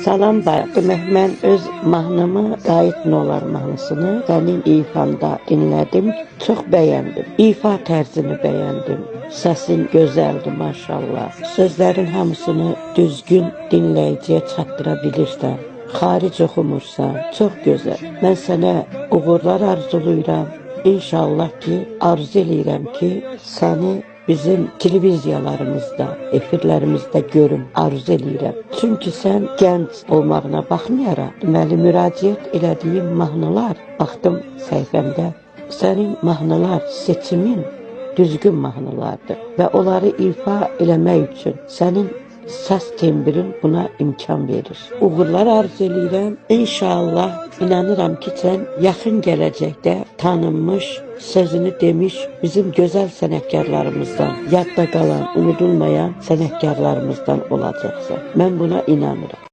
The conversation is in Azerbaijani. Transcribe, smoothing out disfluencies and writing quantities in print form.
Salam bay. Demək, mən öz mahnımı Qayıt Nolar mahnısını sənin ifanda dinlədim. Çox bəyəndim. İfa tərzini bəyəndim. Səsin gözəldir maşallah. Sözlərin hamısını düzgün dinləyiciyə çatdıra bilirsən. Xaric oxumursan. Çox gözəl. Mən sənə uğurlar arzulayıram. İnşallah ki, arzu eləyirəm ki, səni bizim televiziyalarımızda, efirlərimizdə görüm, arzu eləyirəm. Çünki sən gənc olmağına baxmayaraq, deməli, müraciət elədiyim mahnılar, baxdım səhifəmdə, sənin mahnılar seçimin düzgün mahnılardır və onları ifa eləmək üçün sənin səs tembrin buna imkan verir. Uğurlar arzu eləyirəm. İnşallah inanıram ki, sən yaxın gələcəkdə tanınmış, sözünü demiş bizim gözəl sənətkarlarımızdan, yadda qalan, unudulmayan sənətkarlarımızdan olacaqsan. Mən buna inanıram.